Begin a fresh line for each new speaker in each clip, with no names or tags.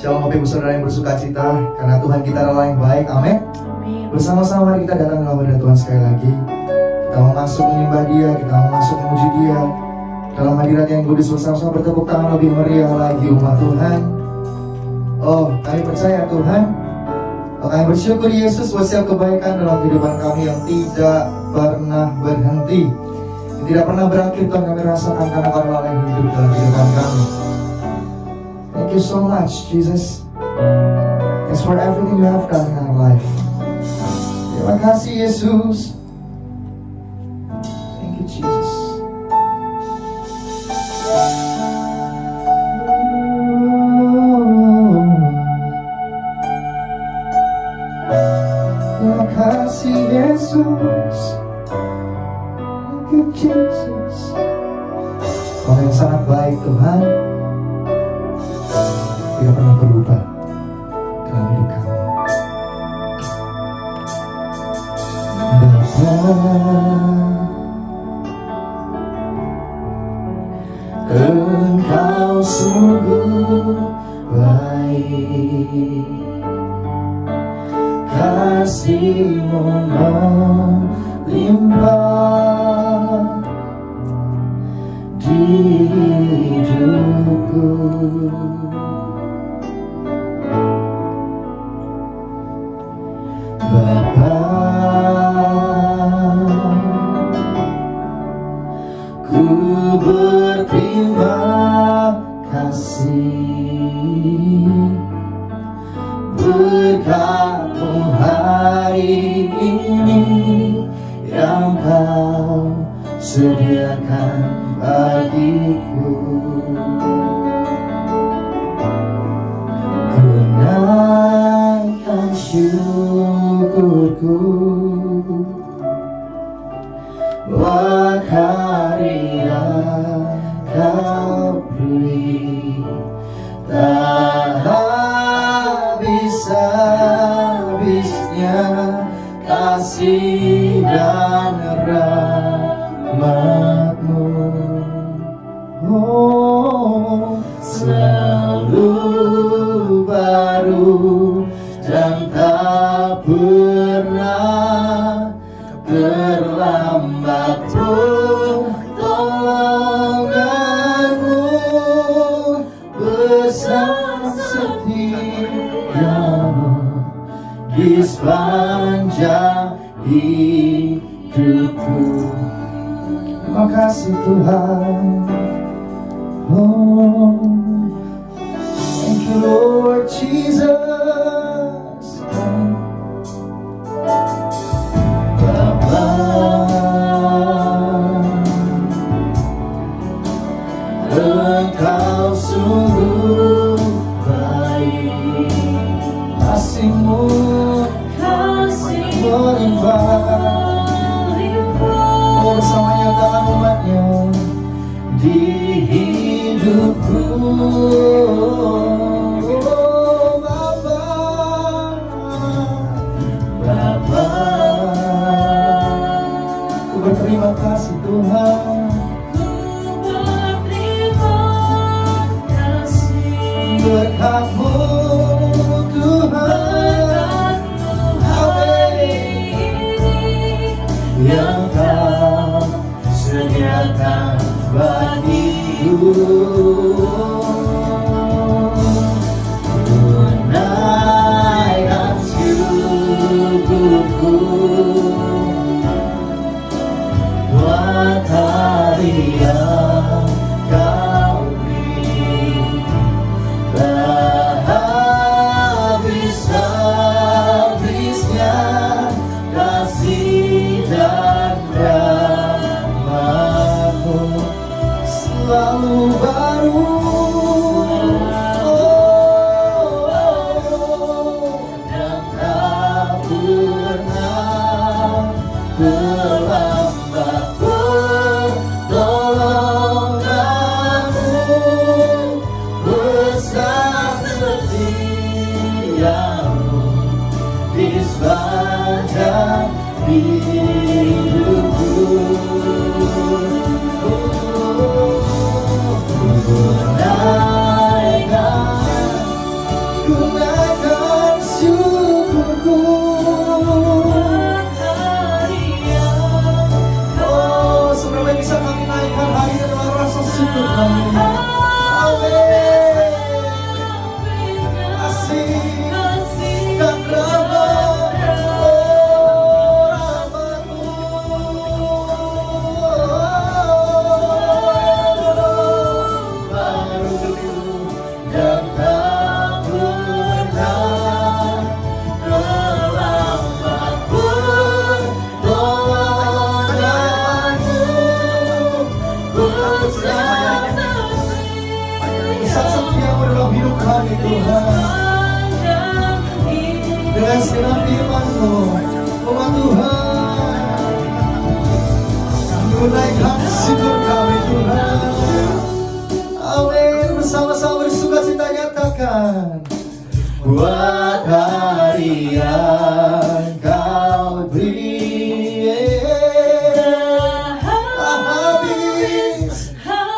Shalom Bapak Ibu Saudara yang bersuka cita, karena Tuhan kita adalah yang baik, amin. Bersama-sama mari kita datang dalam hadirat Tuhan sekali lagi. Kita mau masuk menyembah Dia, kita mau masuk memuji Dia dalam hadirat yang kudus. Bersama-sama bertepuk tangan lebih meriah lagi umat Tuhan. Oh, kami percaya Tuhan, kami bersyukur Yesus buat setiap kebaikan dalam kehidupan kami yang tidak pernah berhenti, yang tidak pernah berakhir. Tuhan, kami rasakan karena Kau yang hidup dalam kehidupan kami. Thank you so much, Jesus. Thanks for everything you have done in our life. Terima kasih, Yesus. Thank you, Jesus. Terima kasih, Yesus. Thank you, Jesus. Kau yang sangat baik, Tuhan, tidak pernah berubah dalam hidup kami. Engkau sungguh baik, kasih-Mu melimpah di hidupku. Bapa, ku berterima kasih berkat-Mu hari ini yang Kau sediakan bagiku. Ku naikkan syukurku buat hari yang Kau beri, tak habis-habisnya kasih dan rahmat-Mu. Oh, selalu baru dan tak pernah terlambat pertolongan-Mu, besar setia-Mu di sepanjang hidupku. Terima kasih Tuhan. Oh, thank you Lord Jesus. Bapa, Engkau sungguh baik, kasih-Mu melimpah. Oh, bersama nyatakan umat-Nya di hidupku. Oh, Bapa, ku berterima kasih Tuhan. Berkat-Mu Tuhan, hari ini yang Kau sediakan bagiku. Ku naikkan syukurku buat hari yang Kau beri, tak habis-habisnya kasih dan rahmat-Mu, selalu baru. Dan tak pernah terlambat pertolongan-Mu, besar setia-Mu di sepanjang hidupku. Ku naikkan hidupku. Oh, seberapa bisa kami naikkan hari dalam rasa syukur kami. Amin. Kasih dan rahmat, oh rahmat-Mu. Baru dan tak pernah terlambat pun tolongan-Mu. Besar setia-Mu dalam hidup kami Tuhan. Dengan segala firman-Mu, umat Tuhan, tunaikan syukur kami Tuhan. Amin. Bersama-sama bersuka-cita nyatakan, buat hari yang Kau beri,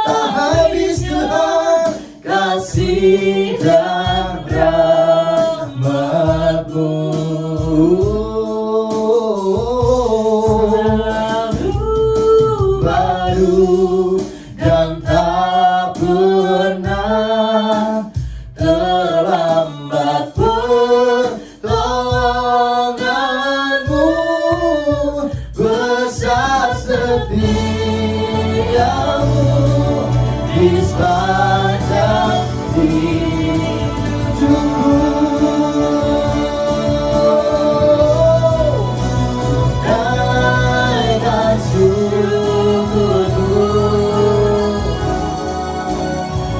tak habis Tuhan kasih dan rahmat-Mu. Baru dan tak pernah terlambat pertolongan-Mu. Besar setia-Mu di sepanjang hidupku. Naikkan syukurku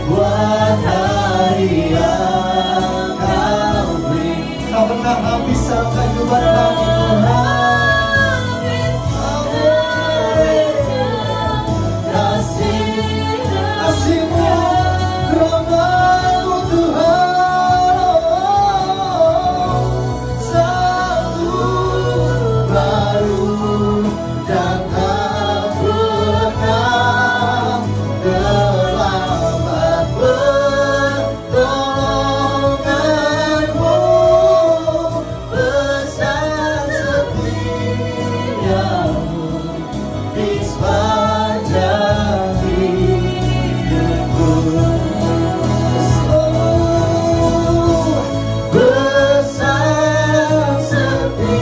buat hari yang Kau beri. Tak pernah habis sampai kehidupan kami Tuhan. Kasih-Mu, rahmat-Mu Tuhan. Satu baru dan tak pernah terlambat pertolongan-Mu. Besar setia-Mu di sepanjang hidupku. Oh, besar setia-Mu,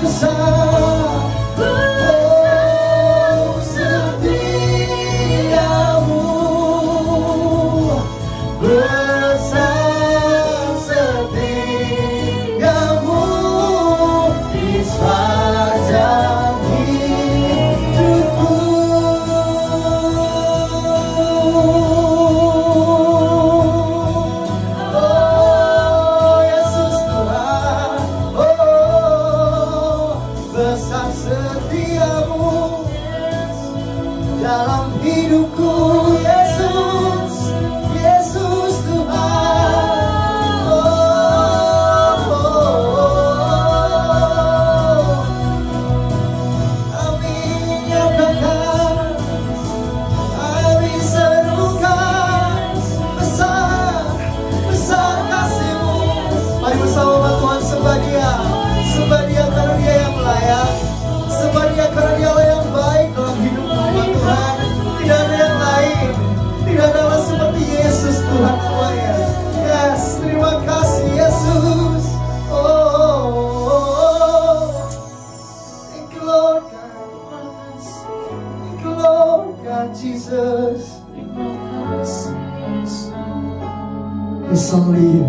besar, oh setia-Mu, besar setia-Mu di sepanjang hidupku. Oh Yesus Tuhan, oh besar setia-Mu dalam hidupku. Yesus, Yesus Tuhan. Oh, amin. Nyatakan, amin. Serukan, besar, besar kasih-Mu. Mari bersama umat Tuhan sembah Dia, sembah Dia karena Dia yang layak, sembah Dia karena Dia yang baik dalam hidup umat Tuhan. Tidak ada yang lain, tidak ada Allah seperti Yesus Tuhan namanya. Yes, terima kasih Yesus. Oh, thank you Lord God, thank you Lord God Jesus. It's only You.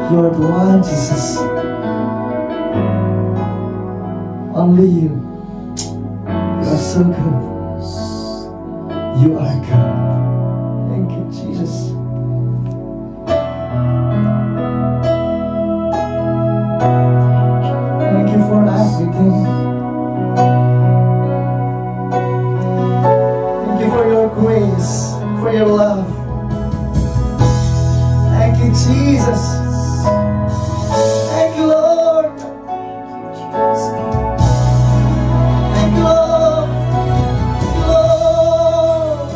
You're the one, Jesus. Only You. You are so good. You are good. Thank you, Jesus. Thank You for everything. Thank You for Your grace, for Your love. Thank You, Jesus. Thank You, Lord. Thank You, Lord. Thank You, Lord.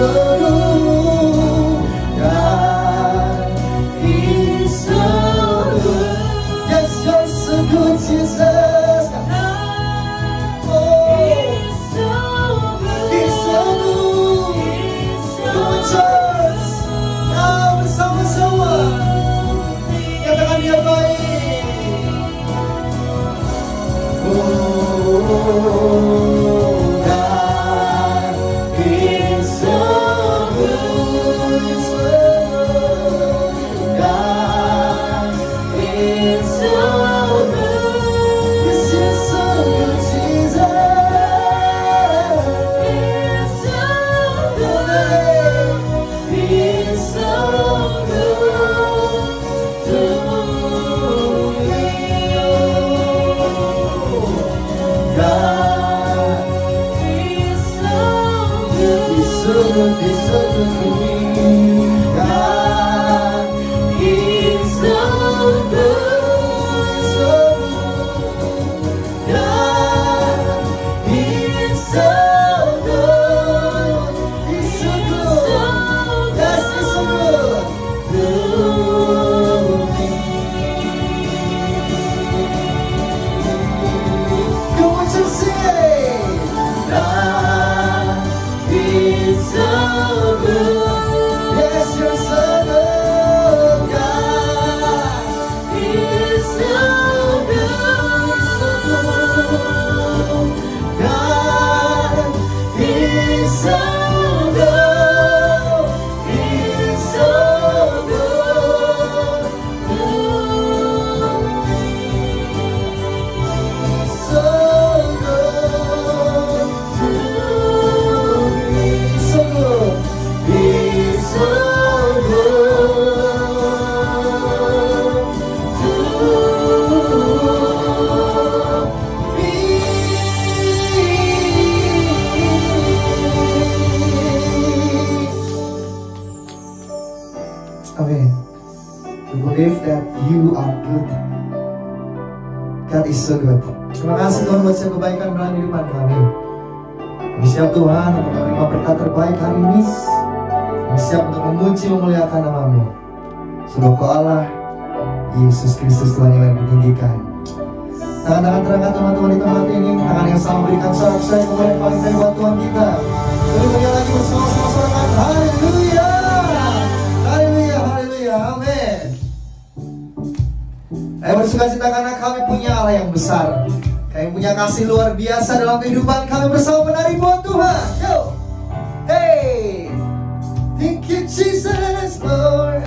good. God is so good. Yes, you're so good, Jesus. Oh, He's so good. Come on, church. Now bersama-sama katakan Dia baik. God is so good. God is so good. Yes, you're so good, Jesus. He's so good. He's so good to me. God is so good. He's so good. He's so good to me. God is so good. So good. God is so good. He's so good. Yes, He's so good to me. Come on, just sing. God is so good. Yes, you're so good. God is so good. So good. God is so good. He's so good to me. So good to me. So good. He's so good to me. Amen. We believe that you are good. God is so good. Terima kasih Tuhan buat setiap kebaikan dalam kehidupan kami. Kami siap Tuhan untuk menerima berkat terbaik hari ini. Kami siap untuk memuji memuliakan nama-Mu. Sebab Kau Allah, Yesus Kristus Tuhan yang ditinggikan. Tangan-tangan terangkat teman-teman di tempat ini, tangan yang sama berikan sorak-sorai kepada yang paling baik buat Tuhan kita. Lalu beri lagi bersama-sama sorakan. Haleluya, haleluya, haleluya, amin. Ayo bersuka cita karena kami punya Allah yang besar. Kami punya kasih luar biasa dalam kehidupan kami bersama menari buat Tuhan. Yo, hey, thank you Jesus, Lord.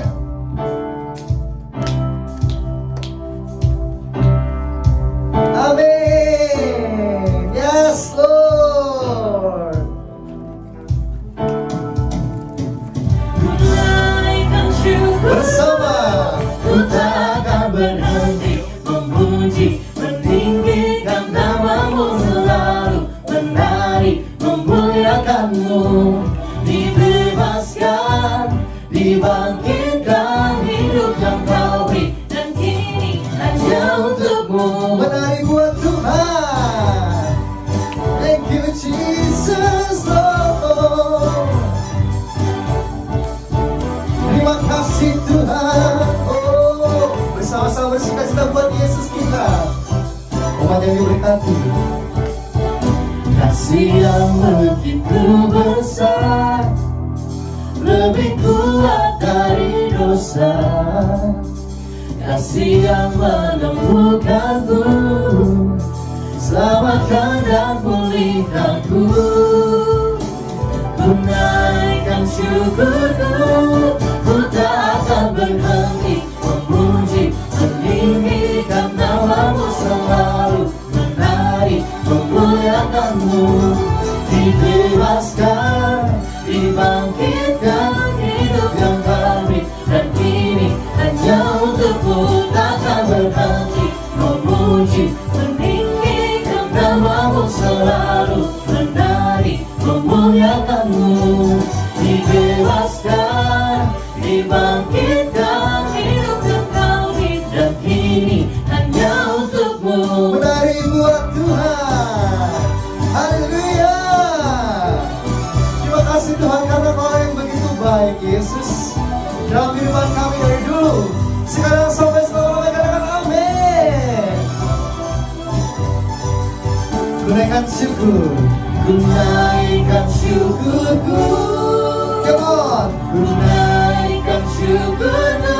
Amin. Yes, Lord.
Naikkan syukur
Bersama
ku takkan berhenti memuji, meninggikan nama-Mu selalu, menari, memuliakan-Mu, dibebaskan, dibangkitkan, hidup yang Kau beri, dan kini hanya untuk-Mu.
menari buat Tuhan. Thank you Jesus, Lord. Terima kasih Tuhan. Oh, bersama-sama bersuka-cita buat Yesus kita. Umat yang diberkati.
Kasih yang begitu besar, lebih kuat dari dosa. Kasih yang menemukanku, selamatkan dan pulihkanku. Ku naikkan syukurku, ku tak akan berhenti memuji, meninggikan nama-Mu selalu, menari, memuliakan-Mu, dibebaskan, dibangkitkan, hidup yang kami, dan kini hanya untuk-Mu, takkan berhenti memuji, meninggikan nama-Mu selalu, menari, memuliakan-Mu, dibebaskan, dibangkitkan, hidup yang kami, dan kini hanya untuk-Mu.
Menari buat Tuhan. Haleluya. Terima kasih Tuhan karena Kau baik Yesus dalam kehidupan kami dari dulu, sekarang sampai selamanya. Katakan amin. Kunaikan syukur,
Kunaikan syukurku,
come on.
kunaikan syukurku,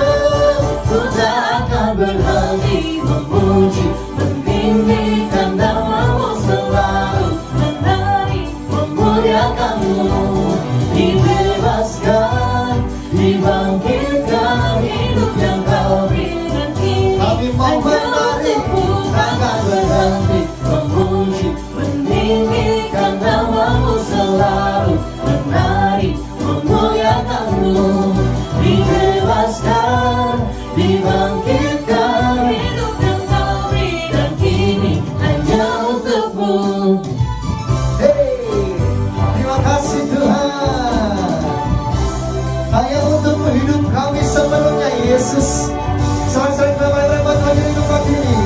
ku tak akan berhenti memuji, meninggikan namamu selalu, menari, memuliakanmu, dibebaskan, dibangkitkan, hidup yang kau berikan kini.
Kami mau menari,
takkan berhenti memuji, meninggikan namamu selalu, menari, memuliakanmu, dibebaskan, dibangkitkan, hidup yang kau berikan kini hanya untukmu.
Hey, terima kasih Tuhan, hanya untuk hidup kami sepenuhnya Yesus. Sering-sering lebat-lebat lagi hidup kami ini.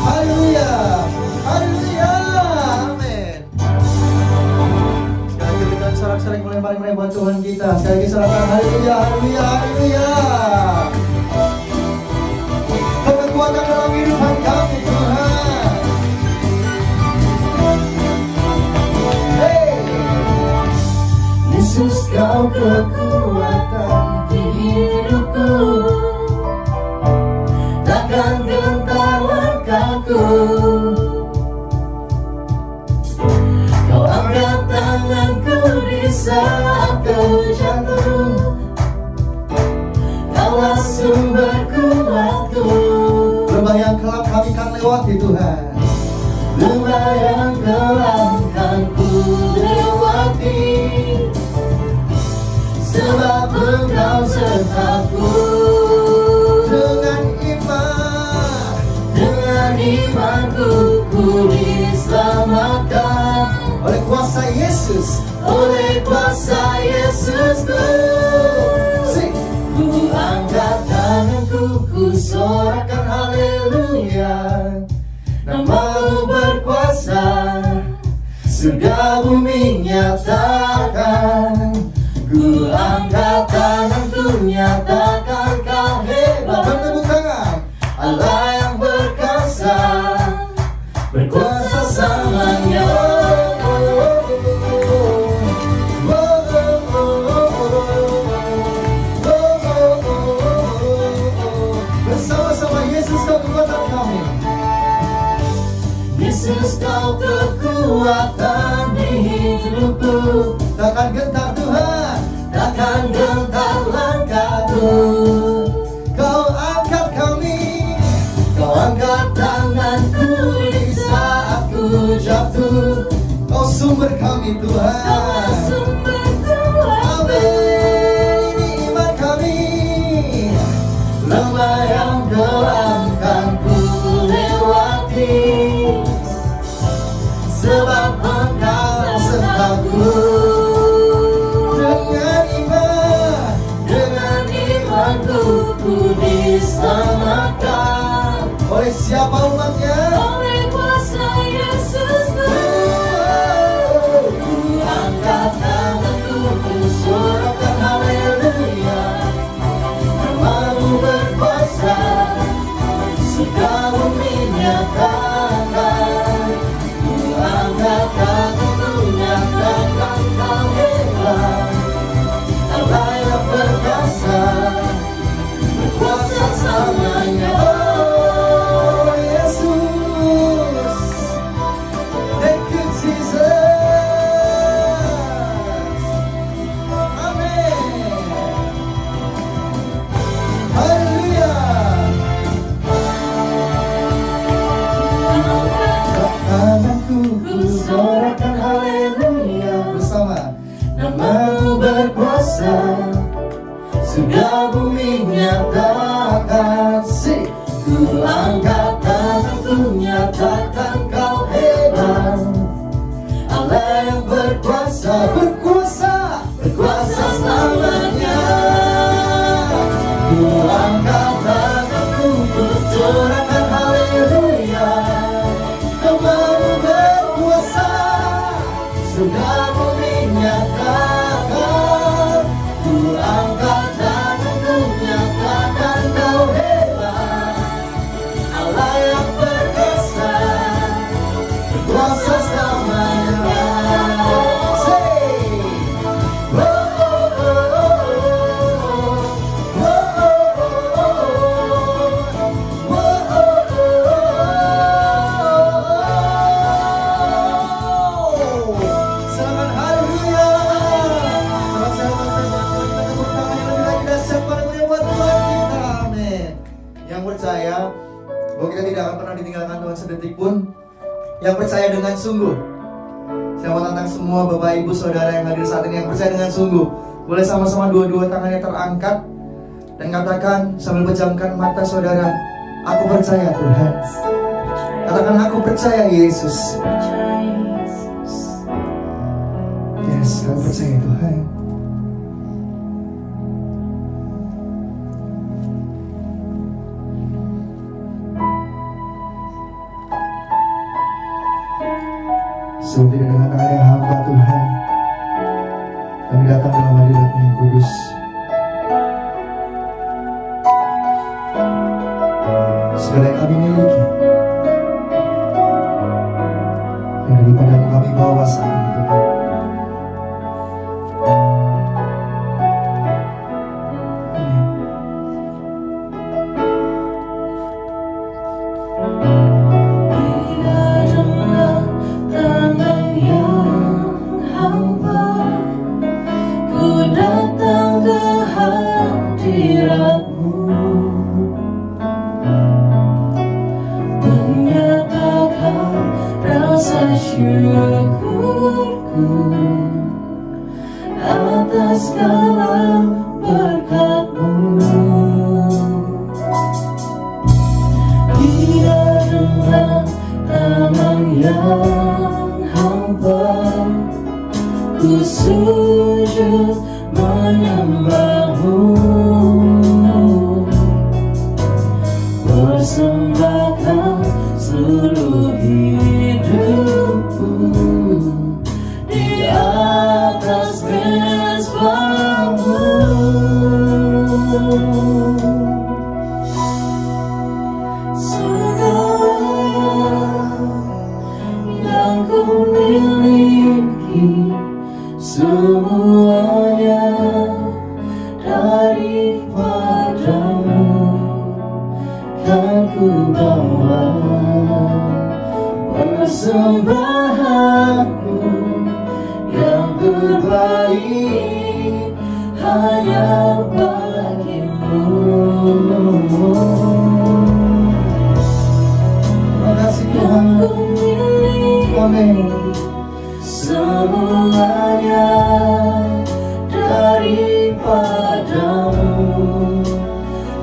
Haleluya, haleluya, amin. Sekali lagi kita sering melempar Tuhan kita. Sekali lagi serahkan haleluya, haleluya, haleluya. Kekuatan dalam kehidupan kami Tuhan. Hey,
Yesus, kau kekuatan di hidupku, takkan gentar langkahku. Kau angkat tanganku di saat ku jatuh, Kaulah sumber kuatku.
lembah yang kelam kami kan lewati Tuhan.
Lembah yang kelam kan ku lewati, sebab Engkau sertaku.
Dengan
imanku ku diselamatkan
oleh kuasa Yesus.
oleh kuasa Yesusku. Ku angkat tanganku, ku sorakan haleluya. Namamu berkuasa, surga bumi nyatakan. Ku angkat tanganku, nyatakan kau hebat.
Bertepuk tangan.
Allah yang berkuasa, berkuasa selamanya.
Bersama-sama Yesus kau kekuatan kami.
Yesus, kau kekuatan di hidupku,
Takkan gentar Tuhan,
takkan gentar langkahku.
kau angkat kami.
Kau angkat tanganku di saat ku jatuh,
Kau sumber kami Tuhan.
Kau sumber kuatku.
Amin, ini iman kami.
Lembah yang kelam kan ku lewati, sebab Engkau sertaku.
Dengan
imanku ku diselamatkan
oleh siapa umatnya?
oleh kuasa Yesusku. Ku angkat tanganku, ku sorakan haleluya. Namamu berkuasa, surga bumi nyatakan. Ku angkat tanganku, nyatakan kau hebat. Allah yang berkuasa, berkuasa selamanya.
Oh Yesus, thank you Jesus. Amin. Haleluya. Tanganku
Ku sorakan haleluya.
bersama.
Namamu berkuasa, surga bumi nyatakan. Ku angkat tanganku, nyatakan kau hebat. Allah yang berkuasa,
Berkuasa.
berkuasa selamanya. Ku angkat tanganku, ku sorakan haleluya. Namamu berkuasa, surga bumi nyatakan. Ku angkat
kita tidak akan pernah ditinggalkan Tuhan sedetik pun. Yang percaya dengan sungguh, saya mau tantang semua Bapak Ibu Saudara yang hadir saat ini yang percaya dengan sungguh, boleh sama-sama dua-dua tangannya terangkat dan katakan sambil pejamkan mata saudara, aku percaya Tuhan. Katakan aku percaya Yesus. Yes, aku percaya Tuhan. Seperti dengan tangan yang hamba Tuhan, kami datang dalam hadirat-Mu yang kudus. Segala yang kami miliki, yang daripada-Mu kami bawa saat ini Tuhan. Amin.
Syukurku atas segala berkat-Mu. Biar dengan tangan yang hamba ku sujud menyembah-Mu, persembahkan seluruh hidupku di atas mezbah-Mu. Segala yang ku miliki, semuanya daripada-Mu kan ku bawa. Persembahanku yang terbaik hanya bagi-Mu.
Terima kasih Tuhan. Amin.
Semuanya daripada-Mu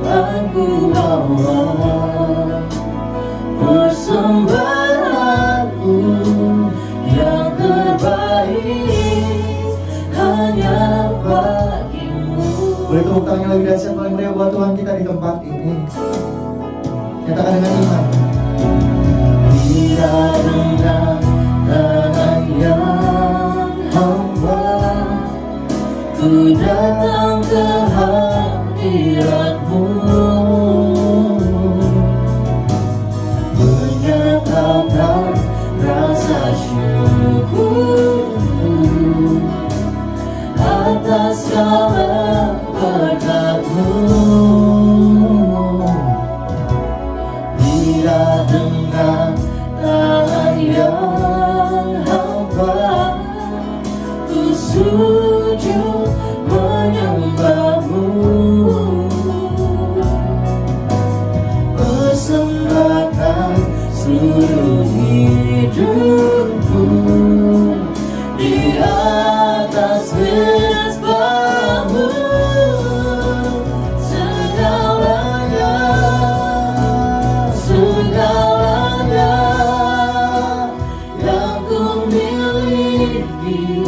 kan ku bawa. Persembahanku yang terbaik hanya bagi-Mu.
Boleh tepuk tangan yang lebih dahsyat paling meriah buat Tuhan kita di tempat ini. Nyatakan dengan iman.
Tidak dengan tangan yang hamba ku datang ke hadirat-Mu, menyatakan rasa syukurku atas segala berkat-Mu. Bila dengan tangan yang hamba ku sujud menyembah-Mu, persembahkan seluruh hidupku di atas mezbah-Mu. Segalanya yang ku miliki,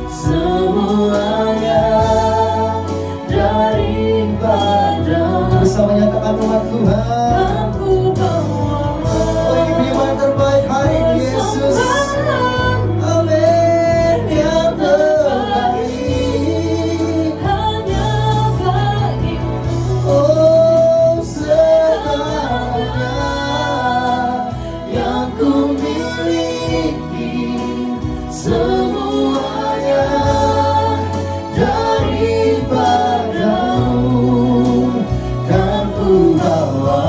semuanya daripada-Mu.
Bersama nyatakan umat Tuhan.
Aku bawa.
Oh, ini firman terbaik hari ini Yesus. Amin. Yang terbaik
Hanya bagi-Mu.
oh segalanya
Yang ku miliki, semuanya daripada-Mu kan ku bawa.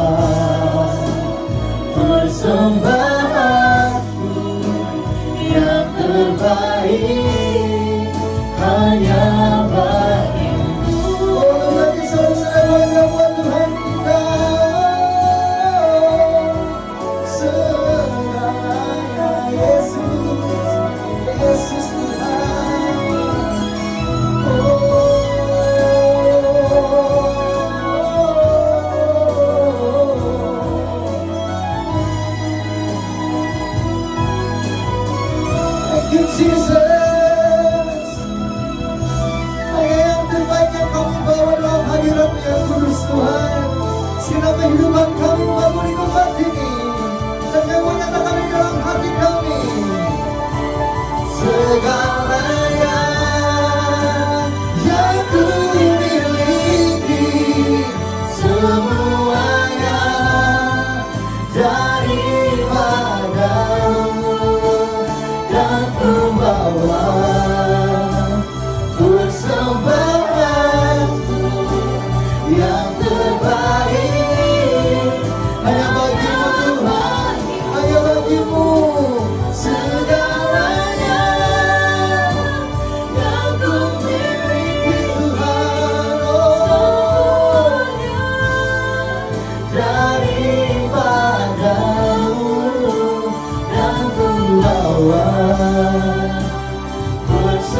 Persembahanku yang terbaik hanya bagi-Mu.
oh lagi selalu bangga buat Tuhan kita.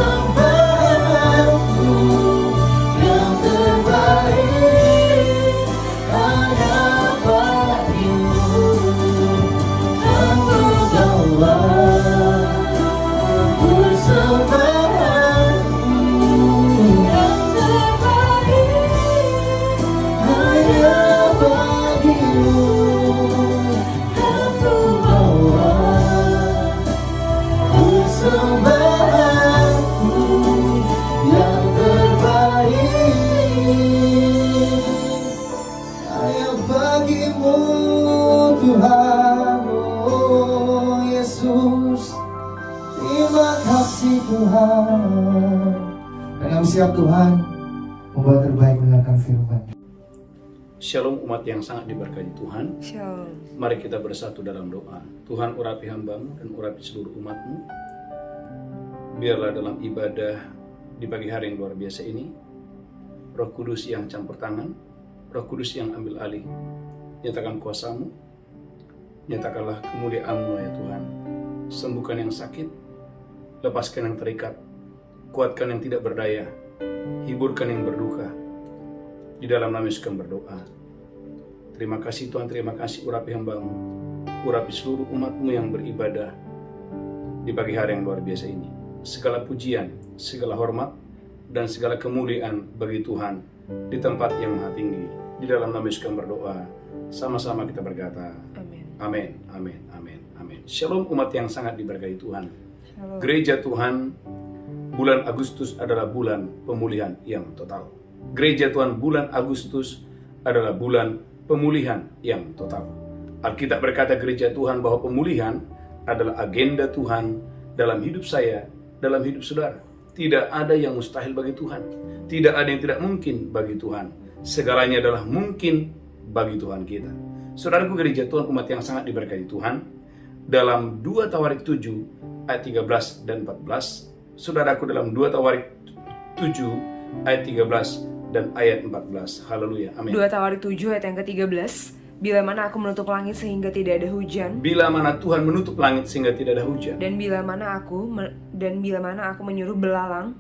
persembahanku yang terbaik hanya bagimu. Aku bawa persembahanku yang terbaik hanya bagimu. Aku bawa persembahanku yang terbaik hanya bagimu Tuhan. Oh Yesus, terima kasih Tuhan.
Dan kami siap Tuhan membawa terbaik mendengarkan firman.
Shalom umat yang sangat diberkati Tuhan.
Shalom.
Mari kita bersatu dalam doa. Tuhan, urapi hamba-Mu dan urapi seluruh umat-Mu. Biarlah dalam ibadah di pagi hari yang luar biasa ini, Roh Kudus yang campur tangan, Roh Kudus yang ambil alih. Nyatakan kuasa-Mu, nyatakanlah kemuliaan-Mu ya Tuhan. Sembuhkan yang sakit, lepaskan yang terikat, kuatkan yang tidak berdaya, hiburkan yang berduka. Di dalam nama Yesus kami berdoa. Terima kasih Tuhan, terima kasih urapi hamba-Mu, urapi seluruh umat-Mu yang beribadah di pagi hari yang luar biasa ini. Segala pujian, segala hormat, dan segala kemuliaan bagi Tuhan di tempat yang maha tinggi. Di dalam nama Yesus kami berdoa. Sama-sama kita berkata,
Amin.
amin, amin, amin, amin. Shalom umat yang sangat diberkati Tuhan.
Shalom.
Gereja Tuhan, bulan Agustus adalah bulan pemulihan yang total. Gereja Tuhan, bulan Agustus adalah bulan pemulihan yang total. Alkitab berkata gereja Tuhan bahwa pemulihan adalah agenda Tuhan dalam hidup saya, dalam hidup saudara. Tidak ada yang mustahil bagi Tuhan. Tidak ada yang tidak mungkin bagi Tuhan. Segalanya adalah mungkin bagi Tuhan kita. Saudaraku, gereja Tuhan, umat yang sangat diberkati Tuhan, dalam 2 Tawarik 7 ayat 13 dan 14, saudaraku, dalam 2 Tawarik 7 ayat 13 dan ayat 14. Haleluya. Amin.
2 Tawarik 7 ayat yang ke-13. Bila mana aku menutup langit sehingga tidak ada hujan,
Bila mana Tuhan menutup langit sehingga tidak ada hujan,
dan bila mana aku menyuruh belalang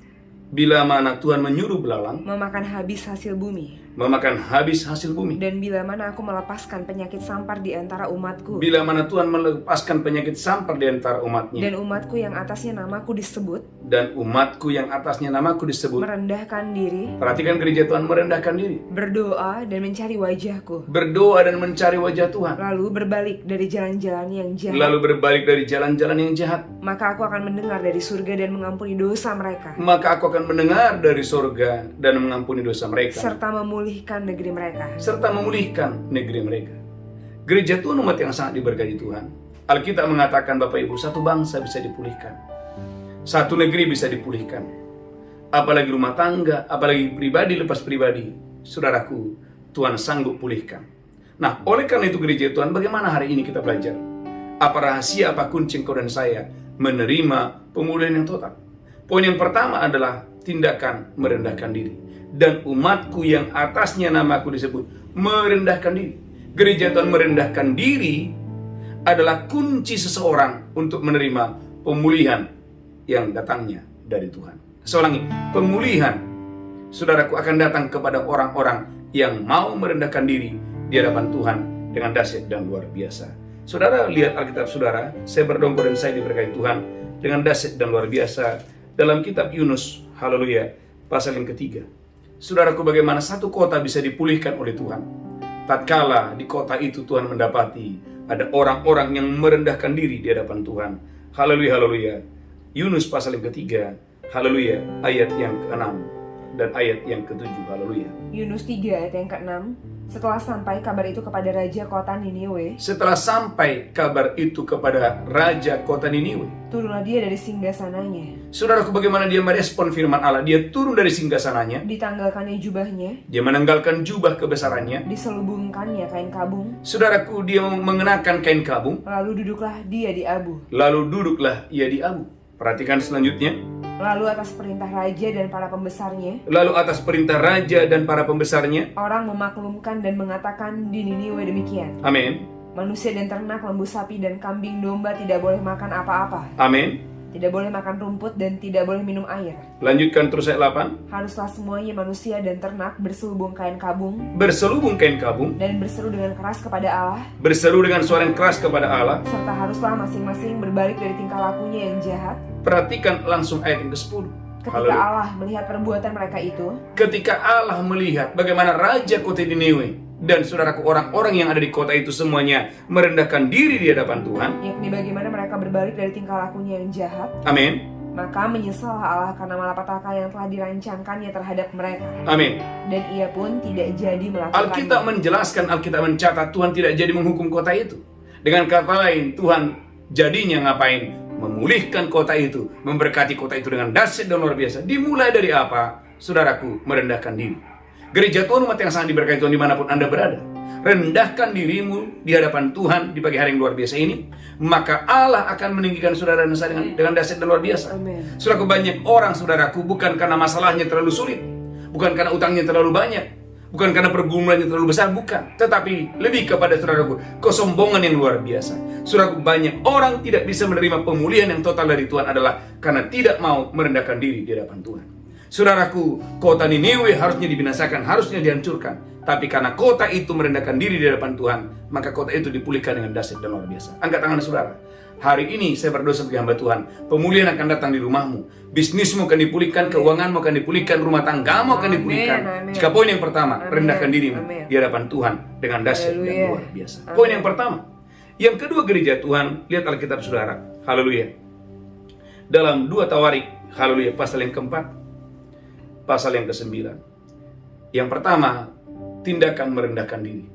bila mana Tuhan menyuruh belalang
memakan habis hasil bumi,
memakan habis hasil bumi,
dan bila mana aku melepaskan penyakit sampar di antara umatku,
bila mana Tuhan melepaskan penyakit sampar di antara umatnya,
dan umatku yang atasnya namaku disebut
dan umatku yang atasnya namaku disebut.
merendahkan diri,
Perhatikan, gereja Tuhan merendahkan diri,
berdoa dan mencari wajahku,
berdoa dan mencari wajah Tuhan,
lalu berbalik dari jalan-jalan yang jahat,
lalu berbalik dari jalan-jalan yang jahat,
maka aku akan mendengar dari surga dan mengampuni dosa mereka,
maka aku akan mendengar dari surga dan mengampuni dosa mereka,
serta memulihkan negeri mereka.
serta memulihkan negeri mereka. Gereja Tuhan, umat yang sangat diberkati Tuhan, Alkitab mengatakan, Bapak Ibu, satu bangsa bisa dipulihkan, satu negeri bisa dipulihkan, apalagi rumah tangga, apalagi pribadi lepas pribadi. Saudaraku, Tuhan sanggup pulihkan. Nah, oleh karena itu gereja Tuhan, bagaimana hari ini kita belajar? Apa rahasia, apa kunci engkau dan saya menerima pemulihan yang total? Poin yang pertama adalah tindakan merendahkan diri. Dan umatku yang atasnya namaku disebut merendahkan diri. Gereja Tuhan merendahkan diri adalah kunci seseorang untuk menerima pemulihan yang datangnya dari Tuhan. Saya ulangi, pemulihan, saudaraku, akan datang kepada orang-orang yang mau merendahkan diri di hadapan Tuhan dengan dahsyat dan luar biasa. Saudara, lihat Alkitab saudara, saya berdongkol dan saya diberkati Tuhan dengan dahsyat dan luar biasa dalam kitab Yunus, haleluya, pasal yang ketiga. Saudaraku, bagaimana satu kota bisa dipulihkan oleh Tuhan tatkala di kota itu Tuhan mendapati ada orang-orang yang merendahkan diri di hadapan Tuhan. Haleluya, haleluya. Yunus pasal yang ketiga, haleluya, ayat yang ke-6 dan ayat yang ke-7, haleluya.
Yunus 3 ayat yang ke-6. Setelah sampai kabar itu kepada raja kota Niniwe,
Setelah sampai kabar itu kepada raja kota Niniwe,
turunlah dia dari singgasananya,
saudaraku, bagaimana dia merespon firman Allah? Dia turun dari singgasananya,
ditanggalkannya jubahnya,
dia menanggalkan jubah kebesarannya,
diselubungkannya kain kabung,
saudaraku, dia mengenakan kain kabung,
lalu duduklah dia di abu.
lalu duduklah ia di abu. Perhatikan selanjutnya.
Lalu atas perintah raja dan para pembesarnya,
Lalu atas perintah raja dan para pembesarnya,
orang memaklumkan dan mengatakan di Niniwe demikian.
amin,
Manusia dan ternak, lembu, sapi, dan kambing domba tidak boleh makan apa-apa.
amin,
tidak boleh makan rumput dan tidak boleh minum air.
Lanjutkan terus ayat 8.
Haruslah semuanya manusia dan ternak berselubung kain kabung
Berselubung kain kabung,
dan berseru dengan keras kepada Allah,
berseru dengan suara yang keras kepada Allah.
serta haruslah masing-masing berbalik dari tingkah lakunya yang jahat.
Perhatikan langsung ayat yang ke-10.
Ketika
Haleluya.
Allah melihat perbuatan mereka itu,
Ketika Allah melihat bagaimana Raja kota Niniwe dan saudaraku orang-orang yang ada di kota itu semuanya merendahkan diri di hadapan Tuhan.
yakni bagaimana mereka berbalik dari tingkah lakunya yang jahat,
Amin.
maka menyesallah Allah karena malapetaka yang telah dirancangkannya terhadap mereka.
Amin.
Dan ia pun tidak jadi
Alkitab
melakukannya.
menjelaskan, Alkitab mencatat Tuhan tidak jadi menghukum kota itu. Dengan kata lain, Tuhan jadinya ngapain? Memulihkan kota itu, memberkati kota itu dengan dahsyat dan luar biasa. Dimulai dari apa? Saudaraku, merendahkan diri. Gereja Tuhan, umat yang sangat diberkati Tuhan dimanapun Anda berada, rendahkan dirimu di hadapan Tuhan di pagi hari yang luar biasa ini, maka Allah akan meninggikan saudara dan saya dengan dahsyat dan luar biasa.
Amin.
Saudaraku, banyak orang saudaraku bukan karena masalahnya terlalu sulit, bukan karena utangnya terlalu banyak, bukan karena pergumulannya terlalu besar, bukan. Tetapi lebih kepada saudaraku, kesombongan yang luar biasa. Saudaraku, banyak orang tidak bisa menerima pemulihan yang total dari Tuhan adalah karena tidak mau merendahkan diri di hadapan Tuhan. Saudaraku, kota Niniwe harusnya dibinasakan, harusnya dihancurkan. Tapi karena kota itu merendahkan diri di hadapan Tuhan, maka kota itu dipulihkan dengan dahsyat dan luar biasa. Angkat tangan saudara. Hari ini saya berdoa sebagai hamba Tuhan, pemulihan akan datang di rumahmu, bisnismu akan dipulihkan, keuanganmu akan dipulihkan, rumah tanggamu akan dipulihkan.
Amin.
Jika poin yang pertama,
Amin.
rendahkan dirimu
Amin.
di hadapan Tuhan dengan dahsyat dan
Haleluya.
luar biasa.
Amin.
Poin yang pertama. Yang kedua, gereja Tuhan, lihat Alkitab saudara. Haleluya. Dalam 2 Tawarik, haleluya, pasal yang keempat, pasal yang ke-9. Yang pertama, tindakan merendahkan diri.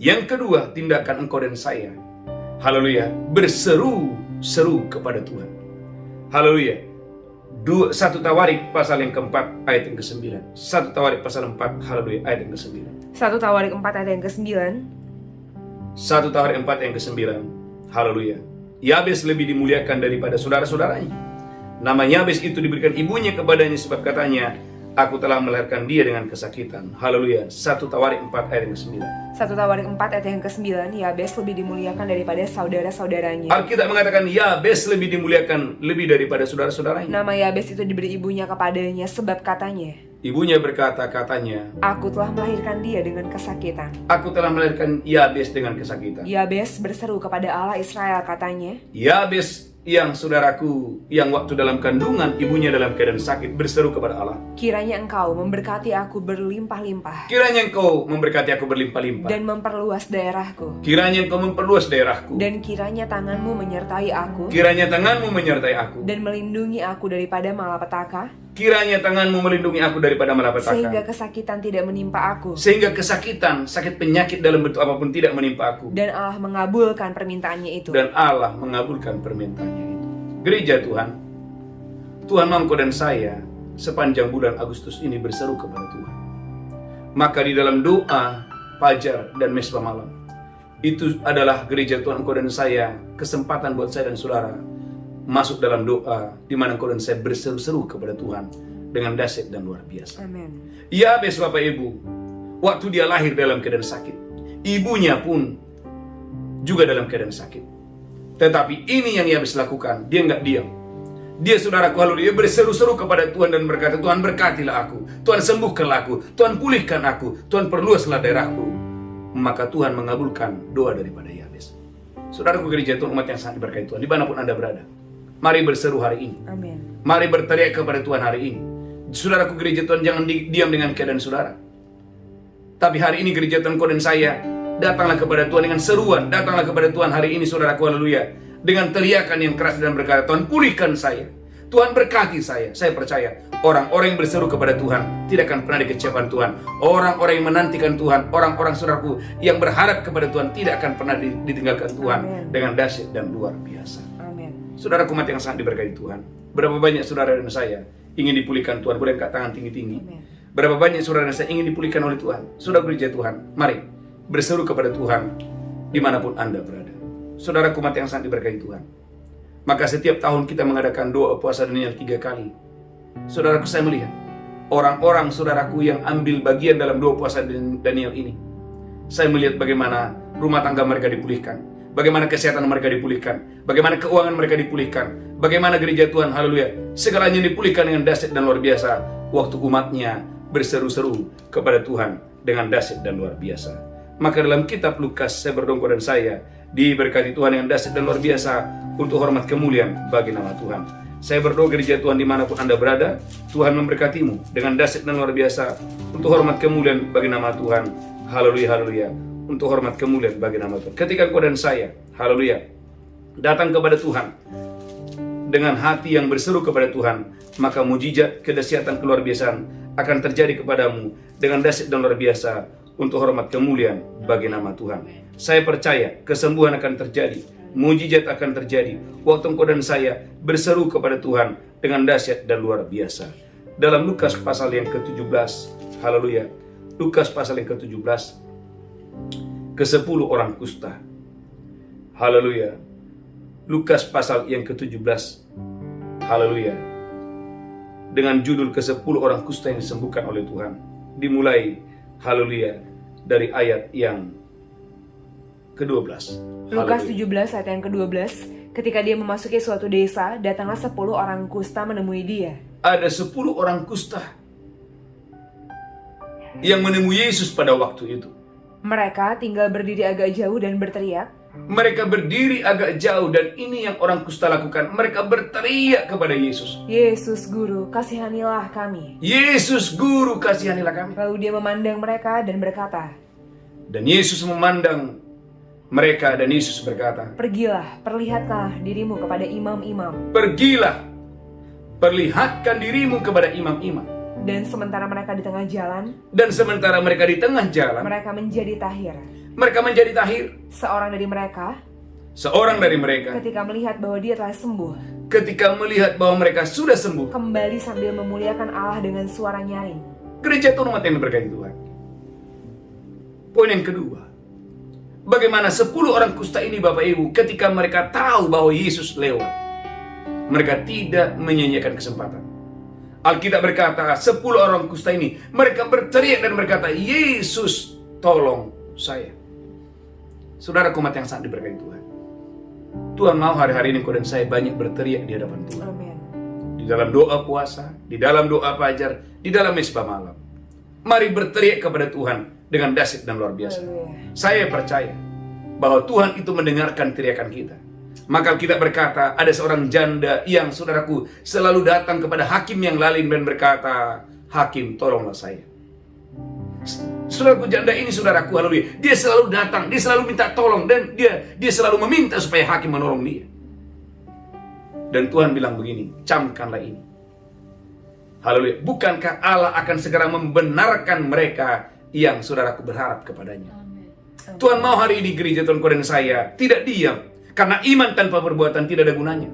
Yang kedua, tindakan engkau dan saya, haleluya, berseru-seru kepada Tuhan. Haleluya. 1 Tawarik pasal yang keempat ayat yang ke-9. 1 Tawarik pasal 4, haleluya, ayat yang ke-9.
1 Tawarik 4 ayat yang ke-9.
1 Tawarik 4 yang ke-9, haleluya. Yabes lebih dimuliakan daripada saudara-saudaranya. Nama Yabes itu diberikan ibunya kepadanya sebab katanya, aku telah melahirkan dia dengan kesakitan. Haleluya. 1 Tawarik 4 ayat yang ke-9.
1 Tawarik 4 ayat yang ke-9, Yabes lebih dimuliakan daripada saudara-saudaranya.
Alkitab mengatakan Yabes lebih dimuliakan lebih daripada saudara-saudaranya.
Nama Yabes itu diberi ibunya kepadanya sebab katanya,
Ibunya berkata katanya,
aku telah melahirkan dia dengan kesakitan.
aku telah melahirkan Yabes dengan kesakitan.
Yabes berseru kepada Allah Israel katanya,
Yabes yang saudaraku, yang waktu dalam kandungan ibunya dalam keadaan sakit berseru kepada Allah,
kiranya engkau memberkati aku berlimpah-limpah
kiranya engkau memberkati aku berlimpah-limpah,
dan memperluas daerahku,
kiranya engkau memperluas daerahku,
dan kiranya tanganmu menyertai aku
kiranya tanganmu menyertai aku,
dan melindungi aku daripada malapetaka,
kiranya tanganmu melindungi aku daripada
sehingga
malapetaka,
kesakitan tidak menimpa aku,
sehingga kesakitan, sakit penyakit dalam bentuk apapun tidak menimpa aku.
dan Allah mengabulkan permintaannya itu.
Dan Allah mengabulkan permintaannya itu. Gereja Tuhan, Tuhan mau engkau dan saya sepanjang bulan Agustus ini berseru kepada Tuhan. Maka di dalam doa fajar dan mesbah malam, itu adalah gereja Tuhan, engkau dan saya, kesempatan buat saya dan saudara masuk dalam doa di mana engkau dan saya berseru-seru kepada Tuhan dengan dahsyat dan luar biasa.
Amin.
Yabes, Bapak Ibu, waktu dia lahir dalam keadaan sakit, ibunya pun juga dalam keadaan sakit. Tetapi ini yang Yabes lakukan, dia nggak diam. Dia, saudaraku, haleluya, berseru-seru kepada Tuhan dan berkata, Tuhan berkatilah aku, Tuhan sembuhkanlah aku, Tuhan pulihkan aku, Tuhan perluaslah daerahku. Maka Tuhan mengabulkan doa daripada Yabes. Saudaraku, gereja Tuhan, umat yang sangat diberkati Tuhan, dimanapun Anda berada, mari berseru hari ini.
Amin.
Mari berteriak kepada Tuhan hari ini. Saudaraku, gereja Tuhan, jangan diam dengan keadaan saudara. Tapi hari ini gereja Tuhan, kau dan saya, datanglah kepada Tuhan dengan seruan. Datanglah kepada Tuhan hari ini, saudaraku, haleluya, dengan teriakan yang keras dan berkata, Tuhan pulihkan saya, Tuhan berkati saya. Saya percaya orang-orang yang berseru kepada Tuhan tidak akan pernah dikecewakan Tuhan. Orang-orang yang menantikan Tuhan, orang-orang saudaraku yang berharap kepada Tuhan tidak akan pernah ditinggalkan Tuhan.
Amin.
Dengan dahsyat dan luar biasa.
Amin.
Saudaraku, umat yang sangat diberkati Tuhan, berapa banyak saudara dan saya ingin dipulihkan Tuhan? Boleh angkat tangan tinggi-tinggi.
Amin.
Berapa banyak saudara dan saya ingin dipulihkan oleh Tuhan? Saudara gereja Tuhan, mari berseru kepada Tuhan dimanapun Anda berada. Saudaraku, umat yang sangat diberkati Tuhan, maka setiap tahun kita mengadakan doa puasa Daniel 3 kali. Saudaraku, saya melihat orang-orang saudaraku yang ambil bagian dalam doa puasa Daniel ini. Saya melihat bagaimana rumah tangga mereka dipulihkan, bagaimana kesehatan mereka dipulihkan, bagaimana keuangan mereka dipulihkan, bagaimana gereja Tuhan, haleluya, segalanya dipulihkan dengan dahsyat dan luar biasa waktu umatnya berseru-seru kepada Tuhan dengan dahsyat dan luar biasa. Maka dalam kitab Lukas, saya berdoa dan saya diberkati Tuhan dengan dahsyat dan luar biasa untuk hormat kemuliaan bagi nama Tuhan. Saya berdoa gereja Tuhan dimanapun Anda berada, Tuhan memberkatimu dengan dahsyat dan luar biasa untuk hormat kemuliaan bagi nama Tuhan. Haleluya, haleluya. Untuk hormat kemuliaan bagi nama Tuhan. Ketika engkau dan saya, haleluya, datang kepada Tuhan dengan hati yang berseru kepada Tuhan, maka mujizat, kedahsyatan, keluar biasaan akan terjadi kepadamu dengan dahsyat dan luar biasa untuk hormat kemuliaan bagi nama Tuhan. Saya percaya kesembuhan akan terjadi, mujizat akan terjadi waktu engkau dan saya berseru kepada Tuhan dengan dahsyat dan luar biasa. Dalam Lukas pasal yang ke-17, haleluya, Lukas pasal yang ke-17, ke-10 orang kusta, haleluya, Lukas pasal yang ke-17, haleluya, dengan judul ke-10 orang kusta yang disembuhkan oleh Tuhan. Dimulai, haleluya, dari ayat yang ke-12.
Lukas 17 ayat yang ke-12, ketika dia memasuki suatu desa, datanglah 10 orang kusta menemui dia.
Ada 10 orang kusta yang menemui Yesus pada waktu itu.
Mereka tinggal berdiri agak jauh dan berteriak,
Mereka berdiri agak jauh dan ini yang orang kusta lakukan. Mereka berteriak kepada Yesus.
Yesus Guru, kasihanilah kami.
Yesus Guru, kasihanilah kami.
Lalu dia memandang mereka dan berkata,
Dan Yesus memandang mereka dan Yesus berkata,
Pergilah, perlihatkanlah dirimu kepada imam-imam.
Pergilah, perlihatkan dirimu kepada imam-imam.
Dan sementara mereka di tengah jalan,
Dan sementara mereka di tengah jalan,
mereka menjadi tahir.
mereka menjadi tahir.
Seorang dari mereka,
Seorang dari mereka,
ketika melihat bahwa dia telah sembuh,
ketika melihat bahwa mereka sudah sembuh,
kembali sambil memuliakan Allah dengan suara nyaring.
gereja Tuhan umat yang diberkati Tuhan. Poin yang kedua, bagaimana 10 orang kusta ini Bapak Ibu, ketika mereka tahu bahwa Yesus lewat, mereka tidak menyia-nyiakan kesempatan. Alkitab berkata 10 orang kusta ini, mereka berteriak dan berkata, Yesus tolong saya. Saudara umat yang sangat diberkati Tuhan, Tuhan mau hari-hari ini kau dan saya banyak berteriak di hadapan Tuhan.
Amin.
Di dalam doa puasa, di dalam doa fajar, di dalam mesbah malam. Mari berteriak kepada Tuhan dengan dahsyat dan luar biasa.
Haleluya.
Saya percaya bahwa Tuhan itu mendengarkan teriakan kita. Maka kita berkata, ada seorang janda yang saudaraku selalu datang kepada hakim yang lalim dan berkata, Hakim tolonglah saya. Saudaraku, janda ini saudaraku, haleluya, dia selalu datang, dia selalu minta tolong, dan dia selalu meminta supaya hakim menolong dia. Dan Tuhan bilang begini, camkanlah ini. Haleluya, bukankah Allah akan segera membenarkan mereka yang saudaraku berharap kepadanya? Tuhan mau hari ini gereja Tuhan kau dan saya tidak diam, karena iman tanpa perbuatan tidak ada gunanya.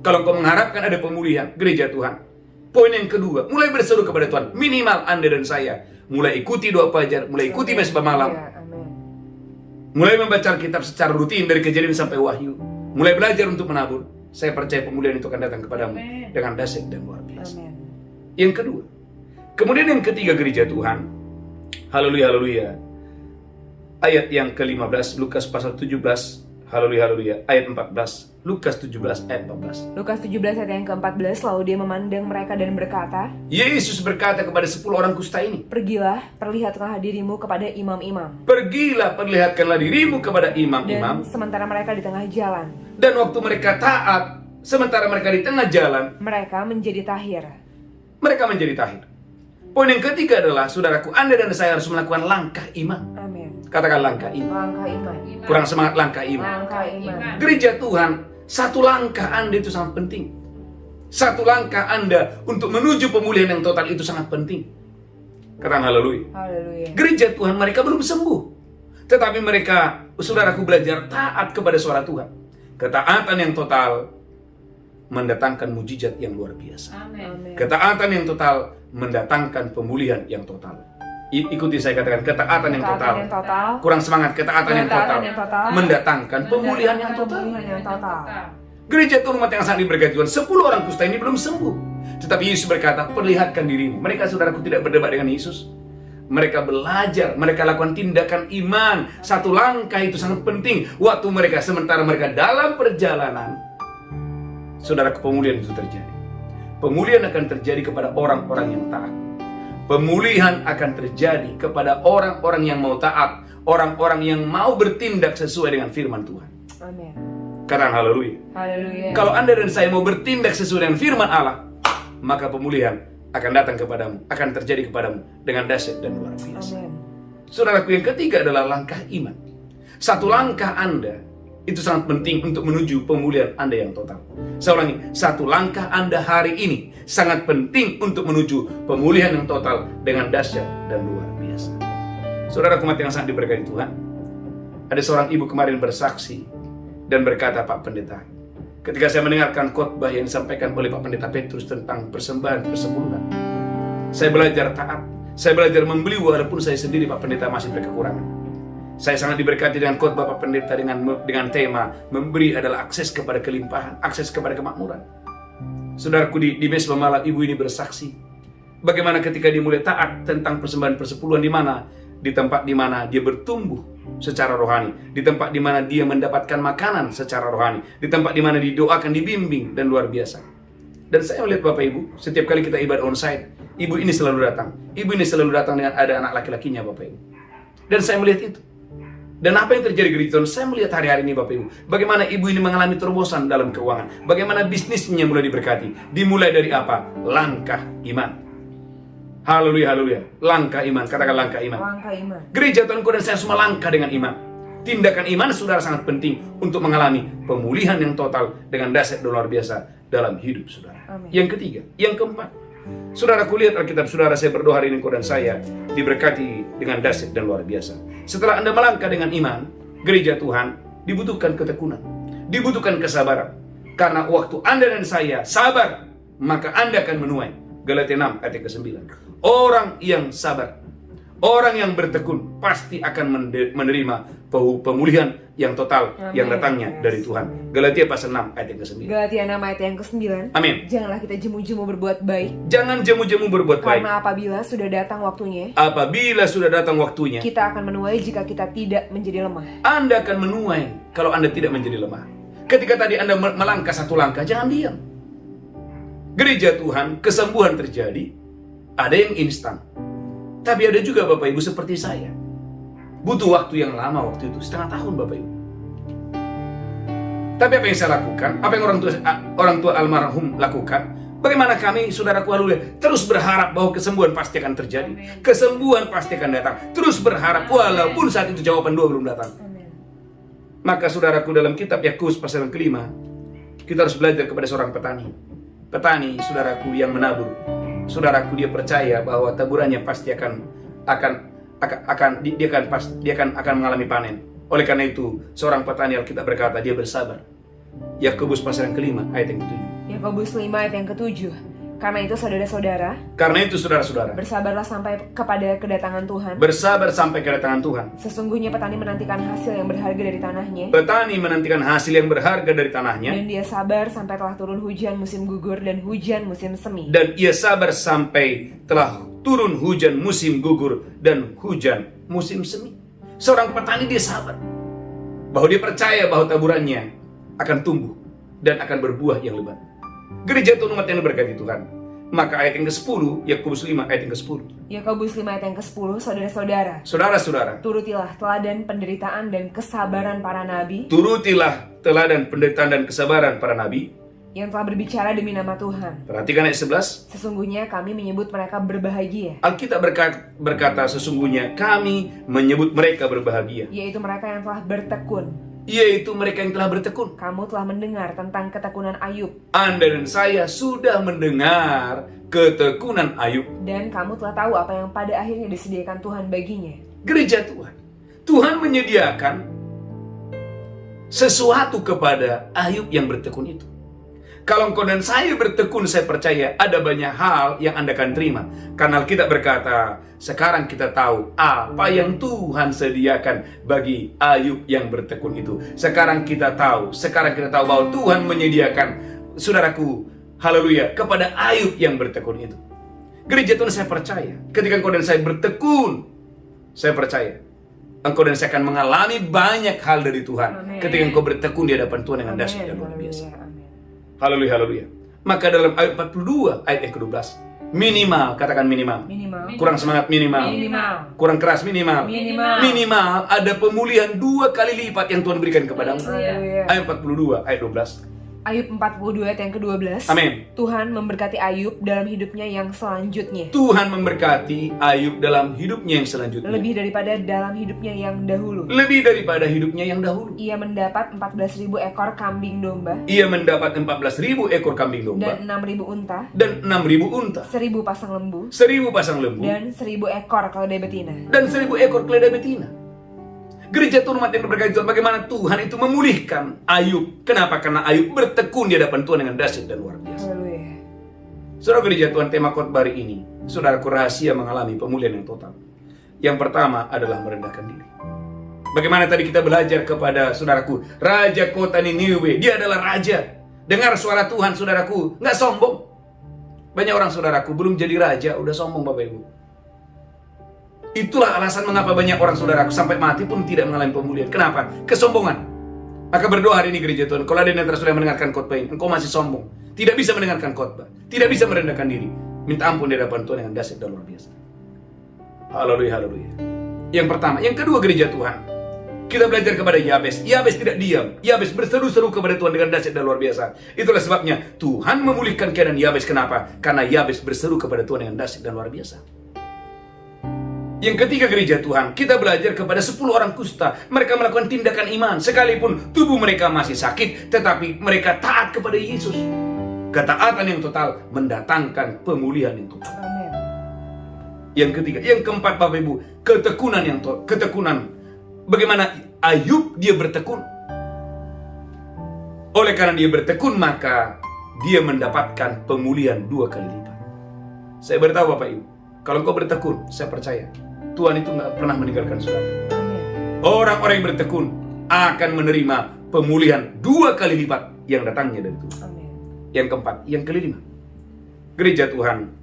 Kalau kau mengharapkan ada pemulihan, gereja Tuhan, poin yang kedua, mulai berseru kepada Tuhan. Minimal Anda dan saya mulai ikuti doa fajar, mulai ikuti mesbah malam,
Ya, amin.
mulai membaca Alkitab secara rutin dari Kejadian sampai Wahyu, mulai belajar untuk menabur. Saya percaya pemulihan itu akan datang kepadamu dengan dahsyat dan luar biasa.
Amin.
Yang kedua, kemudian yang ketiga gereja Tuhan, haleluya, haleluya, ayat yang ke-15, Lukas pasal 17, haleluya, haleluya, ayat 14, Lukas 17 ayat 14.
Lukas 17 ayat yang ke-14, lalu dia memandang mereka dan berkata,
Yesus berkata kepada 10 orang kusta ini,
Pergilah, perlihatkanlah dirimu kepada imam-imam.
Pergilah, perlihatkanlah dirimu kepada
Dan
imam-imam.
sementara mereka di tengah jalan,
Dan waktu mereka taat, sementara mereka di tengah jalan,
mereka menjadi tahir.
mereka menjadi tahir. Poin yang ketiga adalah, saudaraku, Anda dan saya harus melakukan langkah iman.
Amin.
Katakan langkah iman.
Langkah iman.
Kurang semangat langkah iman.
Langkah iman.
Gereja Tuhan, satu langkah Anda itu sangat penting. Satu langkah Anda untuk menuju pemulihan yang total itu sangat penting. Katakan haleluya.
Haleluya.
Gereja Tuhan mereka belum sembuh, tetapi mereka, saudaraku, belajar taat kepada suara Tuhan. Ketaatan yang total mendatangkan mujizat yang luar biasa.
Amin.
Ketaatan yang total mendatangkan pemulihan yang total. Ikuti saya katakan, ketaatan yang total.
Ketaatan yang total.
Kurang semangat, ketaatan yang total
Ketaatan yang total.
mendatangkan pemulihan yang total.
Pemulihan yang total.
Gereja Tuhan umat yang sangat diberkati Tuhan, 10 orang kusta ini belum sembuh, tetapi Yesus berkata, perlihatkan dirimu. Mereka, saudaraku, tidak berdebat dengan Yesus. Mereka belajar, mereka lakukan tindakan iman. Satu langkah itu sangat penting. Waktu mereka, sementara mereka dalam perjalanan, saudara, pemulihan itu terjadi. Pemulihan akan terjadi kepada orang-orang yang taat. Pemulihan akan terjadi kepada orang-orang yang mau taat, orang-orang yang mau bertindak sesuai dengan firman Tuhan.
Amin.
Katakan haleluya.
Haleluya.
Kalau Anda dan saya mau bertindak sesuai dengan firman Allah, maka pemulihan akan datang kepadamu, akan terjadi kepadamu dengan dahsyat dan luar biasa.
Amin.
Saudaraku, yang ketiga adalah langkah iman. Satu langkah Anda itu sangat penting untuk menuju pemulihan Anda yang total. Saya ulangi, satu langkah Anda hari ini sangat penting untuk menuju pemulihan yang total dengan dahsyat dan luar biasa. Saudara umat yang sangat diberkati Tuhan, ada seorang ibu kemarin bersaksi dan berkata, Pak Pendeta, ketika saya mendengarkan khotbah yang disampaikan oleh Pak Pendeta Petrus tentang persembahan persepuluhan, saya belajar taat, saya belajar membeli walaupun saya sendiri Pak Pendeta masih berkekurangan. Saya sangat diberkati dengan khotbah Pak Pendeta dengan tema memberi adalah akses kepada kelimpahan, akses kepada kemakmuran. Saudaraku, di Mesbah Malam ibu ini bersaksi bagaimana ketika dia mulai taat tentang persembahan persepuluhan, di tempat di mana dia bertumbuh secara rohani, di tempat di mana dia mendapatkan makanan secara rohani, di tempat di mana didoakan, dibimbing dan luar biasa. Dan saya melihat Bapak Ibu, setiap kali kita ibadah onsite, ibu ini selalu datang. Ibu ini selalu datang dengan ada anak laki-lakinya Bapak Ibu. Dan saya melihat itu. Dan apa yang terjadi di Tuhan? Saya melihat hari-hari ini Bapak Ibu, bagaimana ibu ini mengalami terobosan dalam keuangan, bagaimana bisnisnya mulai diberkati. Dimulai dari apa? Langkah iman. Haleluya, haleluya. Langkah iman, katakan langkah iman.
Langkah iman.
Gereja Tuhanku dan saya semua langkah dengan iman. Tindakan iman saudara sangat penting untuk mengalami pemulihan yang total dengan dahsyat dan luar biasa dalam hidup saudara.
Amin.
Yang ketiga, yang keempat, saudara, kulihat Alkitab saudara, saya berdoa hari ini dan saya diberkati dengan dahsyat dan luar biasa. Setelah Anda melangkah dengan iman, gereja Tuhan, dibutuhkan ketekunan, dibutuhkan kesabaran. Karena waktu Anda dan saya sabar, maka Anda akan menuai. Galatia 6 ayat ke-9. Orang yang sabar, orang yang bertekun pasti akan menerima pemulihan yang total.
Amin.
Yang datangnya dari Tuhan. Galatia pasal 6 ayat yang ke-9.
Galatia 6 ayat yang ke-9.
Amin.
Janganlah kita jemu-jemu berbuat baik,
Jangan jemu-jemu berbuat baik.
karena apabila sudah datang waktunya,
Apabila sudah datang waktunya,
kita akan menuai jika kita tidak menjadi lemah.
Anda akan menuai kalau Anda tidak menjadi lemah. Ketika tadi Anda melangkah satu langkah, jangan diam. Gereja Tuhan, kesembuhan terjadi, ada yang instan. Tapi ada juga Bapak Ibu seperti saya, butuh waktu yang lama, waktu itu setengah tahun Bapak Ibu. Tapi apa yang saya lakukan, apa yang orang tua almarhum lakukan, bagaimana kami, saudaraku haleluya, terus berharap bahwa kesembuhan pasti akan terjadi. Kesembuhan pasti akan datang. Terus berharap walaupun saat itu jawaban doa belum datang.
Amin.
Maka saudaraku, dalam kitab Yakobus pasal yang kelima, kita harus belajar kepada seorang petani. Petani, saudaraku, yang menabur. Saudaraku, dia percaya bahwa taburannya pasti akan mengalami panen. Oleh karena itu, seorang petani Alkitab berkata, dia bersabar. Yakobus pasal yang kelima ayat yang ke-7.
Yakobus 5 ayat yang ke-7. Karena itu saudara-saudara, bersabarlah sampai kepada kedatangan Tuhan.
Bersabar sampai kedatangan Tuhan.
Sesungguhnya petani menantikan hasil yang berharga dari tanahnya.
Petani menantikan hasil yang berharga dari tanahnya.
Dan dia sabar sampai telah turun hujan musim gugur dan hujan musim semi.
Dan ia sabar sampai telah turun hujan musim gugur dan hujan musim semi. Seorang petani dia sabar, bahwa dia percaya bahwa taburannya akan tumbuh dan akan berbuah yang lebat. Gereja Tuhan umat yang diberkati Tuhan. Maka ayat yang ke-10, Yakobus 5 ayat yang ke-10.
Yakobus 5 ayat yang ke-10, saudara-saudara,
Saudara-saudara,
turutilah teladan penderitaan dan kesabaran para nabi
turutilah teladan penderitaan dan kesabaran para nabi
yang telah berbicara demi nama Tuhan.
Perhatikan ayat 11.
Sesungguhnya kami menyebut mereka berbahagia,
Alkitab berkata sesungguhnya kami menyebut mereka berbahagia,
yaitu mereka yang telah bertekun.
yaitu mereka yang telah bertekun.
Kamu telah mendengar tentang ketekunan Ayub,
Anda dan saya sudah mendengar ketekunan Ayub.
dan kamu telah tahu apa yang pada akhirnya disediakan Tuhan baginya.
Gereja Tuhan, Tuhan menyediakan sesuatu kepada Ayub yang bertekun itu. Kalau engkau dan saya bertekun, saya percaya ada banyak hal yang Anda akan terima. Karena Alkitab berkata, sekarang kita tahu apa yang Tuhan sediakan bagi Ayub yang bertekun itu. Sekarang kita tahu bahwa Tuhan menyediakan, saudaraku, haleluya, kepada Ayub yang bertekun itu. Gereja Tuhan, saya percaya, ketika engkau dan saya bertekun, saya percaya engkau dan saya akan mengalami banyak hal dari Tuhan.
Amin.
Ketika engkau bertekun di hadapan Tuhan dengan dahsyat dan
Amin.
luar biasa.
Amin.
Haleluya, haleluya. Maka dalam ayat 42, ayat yang ke-12, minimal, katakan minimal. Kurang semangat minimal. Kurang keras minimal. Minimal ada pemulihan 2 kali lipat yang Tuhan berikan kepadamu. Ayat 42, ayat 12.
Ayub 42 ayat yang ke-12.
Amin.
Tuhan memberkati Ayub dalam hidupnya yang selanjutnya.
Tuhan memberkati Ayub dalam hidupnya yang selanjutnya.
Lebih daripada dalam hidupnya yang dahulu.
Lebih daripada hidupnya yang dahulu.
Ia mendapat 14.000 ekor kambing domba.
Ia mendapat 14.000 ekor kambing domba.
Dan 6.000 unta.
Dan 6.000 unta.
1.000 pasang lembu.
1.000 pasang lembu.
Dan 1.000 ekor keledai betina.
Dan 1.000 ekor keledai betina. Gereja Tuhan umat yang berkati Tuhan, bagaimana Tuhan itu memulihkan Ayub. Kenapa? Karena Ayub bertekun di hadapan Tuhan dengan dahsyat dan luar biasa.
Haleluya.
Saudara gereja Tuhan, tema khotbah hari ini, saudaraku, rahasia mengalami pemulihan yang total. Yang pertama adalah merendahkan diri. Bagaimana tadi kita belajar kepada saudaraku, Raja kota Niniwe, dia adalah raja. Dengar suara Tuhan, saudaraku, nggak sombong. Banyak orang saudaraku belum jadi raja, udah sombong Bapak Ibu. Itulah alasan mengapa banyak orang saudaraku sampai mati pun tidak mengalami pemulihan. Kenapa? Kesombongan. Maka berdoa hari ini gereja Tuhan, kalau ada yang sudah mendengarkan khotbah ini, engkau masih sombong, tidak bisa mendengarkan khotbah, tidak bisa merendahkan diri, minta ampun di hadapan Tuhan dengan dahsyat dan luar biasa. Haleluya, haleluya. Yang pertama, yang kedua gereja Tuhan, kita belajar kepada Yabes. Yabes tidak diam. Yabes berseru-seru kepada Tuhan dengan dahsyat dan luar biasa. Itulah sebabnya Tuhan memulihkan keadaan Yabes. Kenapa? Karena Yabes berseru kepada Tuhan dengan dahsyat dan luar biasa. Yang ketiga gereja Tuhan, kita belajar kepada 10 orang kusta. Mereka melakukan tindakan iman, sekalipun tubuh mereka masih sakit, tetapi mereka taat kepada Yesus. Ketaatan yang total mendatangkan pemulihan yang total.
Amin.
Yang ketiga, yang keempat Bapak Ibu, ketekunan yang ketekunan. Bagaimana Ayub dia bertekun? Oleh karena dia bertekun, maka dia mendapatkan pemulihan 2 kali lipat. Saya beritahu Bapak Ibu, kalau engkau bertekun, saya percaya Tuhan itu nggak pernah meninggalkan saudara. Orang-orang yang bertekun akan menerima pemulihan 2 kali lipat yang datangnya dari Tuhan.
Amin.
Yang keempat, yang kelima, gereja Tuhan,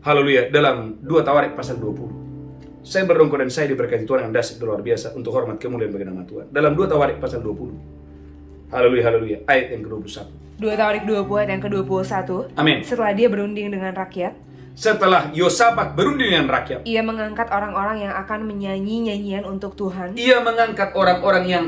haleluya, dalam 2 Tawarik pasal 20. Saya berdongkol dan saya diberkati Tuhan dengan dahsyat luar biasa untuk hormat kemuliaan bagi nama Tuhan. Dalam 2 Tawarik pasal 20. Haleluya, haleluya, ayat yang ke-21.
2 Tawarik 20 ayat yang ke-21.
Amin.
Setelah dia berunding dengan rakyat,
setelah Yosafat berunding dengan rakyat,
ia mengangkat orang-orang yang akan menyanyi nyanyian untuk Tuhan.
Ia mengangkat orang-orang yang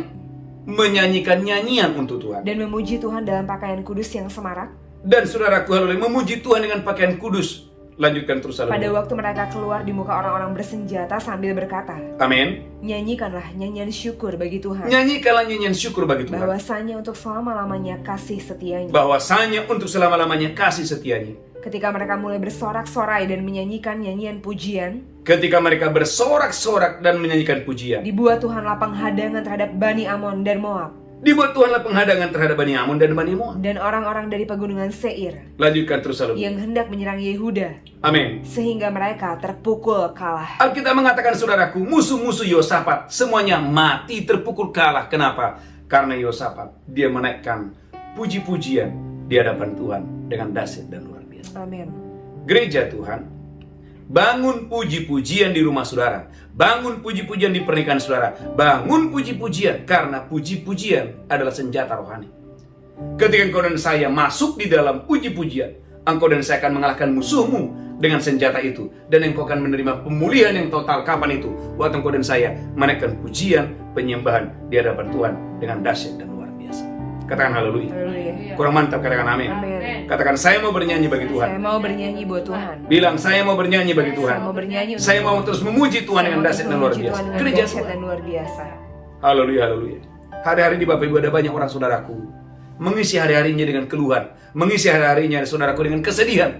menyanyikan nyanyian untuk Tuhan.
Dan memuji Tuhan dalam pakaian kudus yang semarak.
Dan saudaraku haleluya, memuji Tuhan dengan pakaian kudus. Lanjutkan terus haleluya.
Pada waktu mereka keluar di muka orang-orang bersenjata sambil berkata,
Amin.
nyanyikanlah nyanyian syukur bagi Tuhan.
Nyanyikanlah nyanyian syukur bagi Tuhan.
Bahwasanya untuk selama-lamanya kasih setianya.
Bahwasanya untuk selama-lamanya kasih setianya.
Ketika mereka mulai bersorak-sorai dan menyanyikan nyanyian pujian,
Ketika mereka bersorak-sorak dan menyanyikan pujian,
dibuat Tuhanlah penghadangan terhadap Bani Amon dan Moab.
dibuat Tuhanlah penghadangan terhadap Bani Amon dan Bani Moab.
Dan orang-orang dari pegunungan Seir
Lanjutkan terus haleluya.
yang hendak menyerang Yehuda,
Amin.
sehingga mereka terpukul kalah.
Alkitab mengatakan saudaraku, musuh-musuh Yosafat semuanya mati terpukul kalah. Kenapa? Karena Yosafat dia menaikkan puji-pujian di hadapan Tuhan dengan dahsyat dan luar biasa.
Amin.
Gereja Tuhan, bangun puji-pujian di rumah saudara, bangun puji-pujian di pernikahan saudara, bangun puji-pujian karena puji-pujian adalah senjata rohani. Ketika engkau dan saya masuk di dalam puji-pujian, engkau dan saya akan mengalahkan musuhmu dengan senjata itu, dan engkau akan menerima pemulihan yang total. Kapan itu? Waktu engkau dan saya menaikkan pujian, penyembahan di hadapan Tuhan dengan dahsyat dan luar biasa. Katakan haleluya.
Haleluya.
Kurang mantap, katakan amin.
Amin.
Katakan saya mau bernyanyi bagi
Saya
Tuhan.
mau bernyanyi buat Tuhan.
Bilang saya mau bernyanyi bagi
Saya
Tuhan.
mau bernyanyi untuk
Saya mau terus memuji Tuhan
Saya
dengan
mau
dahsyat
terus
dan luar
memuji
biasa.
Tuhan dengan
Gereja
dahsyat
Tuhan.
dan luar biasa.
Haleluya, haleluya. Hari-hari di Bapak Ibu ada banyak orang saudaraku mengisi hari-harinya dengan keluhan, mengisi hari-harinya saudaraku dengan kesedihan.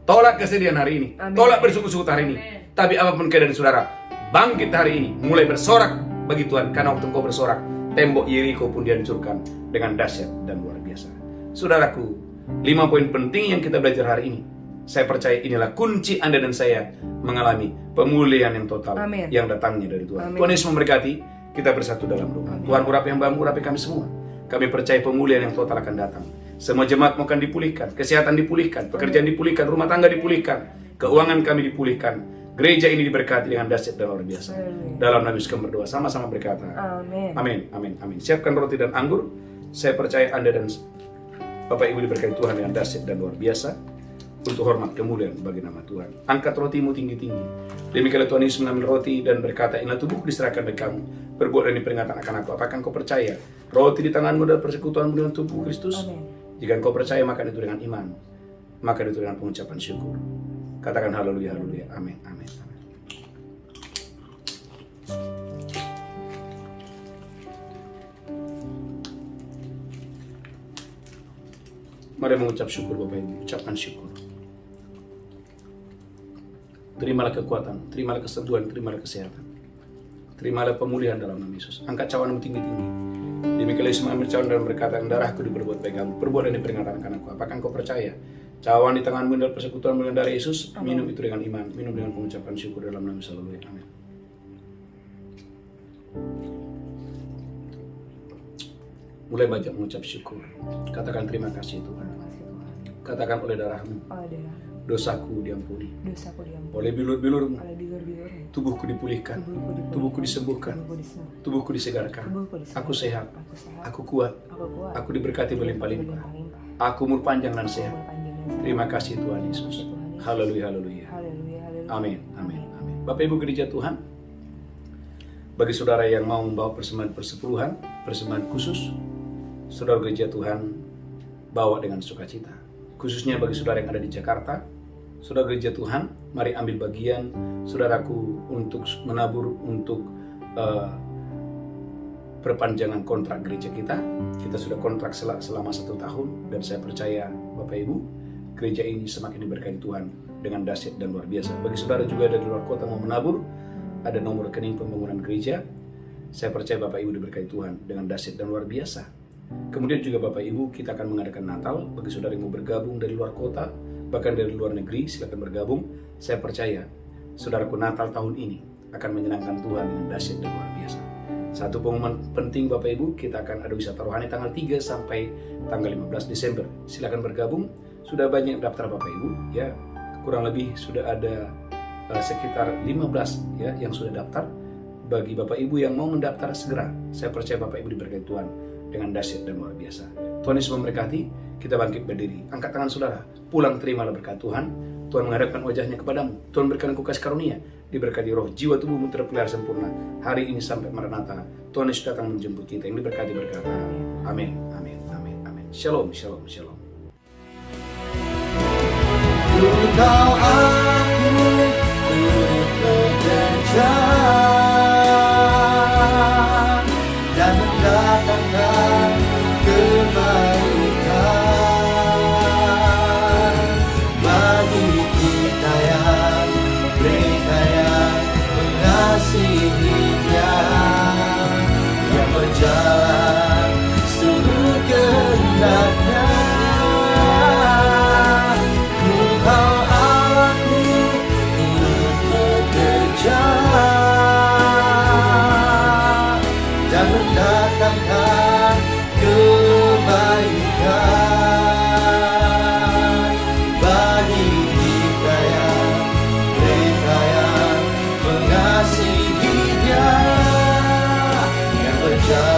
Tolak kesedihan hari ini,
Amin.
tolak bersungut-sungut hari ini. Tapi apapun keadaan saudara, bangkit hari ini, mulai bersorak bagi Tuhan. Karena waktu engkau bersorak, tembok Yeriko pun dihancurkan dengan dahsyat dan luar biasa. Saudaraku, 5 poin penting yang kita belajar hari ini, saya percaya inilah kunci Anda dan saya mengalami pemulihan yang total.
Amin.
Yang datangnya dari Tuhan.
Amin.
Tuhan Yesus memberkati. Kita bersatu dalam doa. Tuhan urapi hamba-Mu, urapi kami semua. Kami percaya pemulihan yang total akan datang. Semua jemaat akan dipulihkan, kesehatan dipulihkan, pekerjaan dipulihkan, rumah tangga dipulihkan, keuangan kami dipulihkan. Gereja ini diberkati dengan dahsyat dan luar biasa. Dalam nama Yesus kami berdoa, sama-sama berkata,
Amin.
amin, amin, amin. Siapkan roti dan anggur. Saya percaya Anda dan Bapak Ibu diberkati Tuhan dengan dahsyat dan luar biasa, untuk hormat kemuliaan bagi nama Tuhan. Angkat rotimu tinggi-tinggi. Demikianlah Tuhan Yesus mengambil roti dan berkata, inilah tubuhku diserahkan bagi kamu. Berbuat ini peringatan akan aku. Apakah engkau percaya? Roti di tanganmu dan persekutuanmu dengan tubuh Kristus.
Amin.
Jika engkau percaya, makan itu dengan iman. Makan itu dengan pengucapan syukur. Katakan haleluya, haleluya. Amin, amin, amin. Mari mengucap syukur Bapak Ibu. Ucapkan syukur. Terimalah kekuatan, terimalah kesembuhan, terimalah kesehatan. Terimalah pemulihan dalam nama Yesus. Angkat cawanmu tinggi-tinggi. Demikianlah Yesus mengambil cawan dan berkata, darahku diperbuat bagi kamu. Perbuatan ini peringatan akan aku. Apakah engkau percaya? Cawan di tanganmu dan persekutuan dengan darah Yesus. Minum itu dengan iman. Minum dengan pengucapan syukur dalam nama Yesus. Haleluya. Amin. Mulai baca mengucap syukur. Katakan terima kasih Tuhan. Katakan oleh darahmu. Dosaku diampuni. Oleh bilur-bilurmu. Tubuhku dipulihkan. Tubuhku disembuhkan. Tubuhku disegarkan. Aku sehat. Aku kuat. Aku diberkati berlimpah-limpah. Aku umur panjang dan sehat. Terima kasih Tuhan Yesus. Haleluya, haleluya. Amin, amin, amin. Bapak Ibu gereja Tuhan, bagi saudara yang mau membawa persembahan persepuluhan, persembahan khusus, saudara gereja Tuhan bawa dengan sukacita. Khususnya bagi saudara yang ada di Jakarta, saudara gereja Tuhan, mari ambil bagian saudaraku untuk menabur untuk perpanjangan kontrak gereja kita. Kita sudah kontrak selama 1 tahun dan saya percaya Bapak Ibu, gereja ini semakin diberkati Tuhan dengan dahsyat dan luar biasa. Bagi saudara juga ada di luar kota mau menabur, ada nomor rekening pembangunan gereja. Saya percaya Bapak Ibu diberkati Tuhan dengan dahsyat dan luar biasa. Kemudian juga Bapak Ibu, kita akan mengadakan Natal. Bagi saudara yang mau bergabung dari luar kota, bahkan dari luar negeri, silakan bergabung. Saya percaya saudaraku, Natal tahun ini akan menyenangkan Tuhan dengan dahsyat dan luar biasa. Satu pengumuman penting Bapak Ibu, kita akan ada wisata rohani tanggal 3 sampai tanggal 15 Desember. Silakan bergabung. Sudah banyak daftar Bapak Ibu, ya. Kurang lebih sudah ada sekitar 15 ya yang sudah daftar. Bagi Bapak Ibu yang mau mendaftar segera. Saya percaya Bapak Ibu diberkati Tuhan dengan dahsyat dan luar biasa. Tuhan Yesus memberkati. Kita bangkit berdiri. Angkat tangan saudara. Pulang terimalah berkat Tuhan. Tuhan menghadapkan wajahnya kepadamu. Tuhan berikan engkau kasih karunia. Diberkati roh, jiwa tubuhmu terpelihara sempurna. Hari ini sampai Maranatha. Tuhan Yesus datang menjemput kita. Yang diberkati berkata, amin, amin, amin, amin. Shalom, shalom, shalom.
Engkau aku turut bekerja dan mendatangkan kebaikan bagi kita yang mereka yang mengasihi Dia, yang berjalan seluruh kehendaknya. Engkau aku turut bekerja dan mendatangkan kebaikan bagi kita yang mereka yang mengasihi Dia, yang berjalan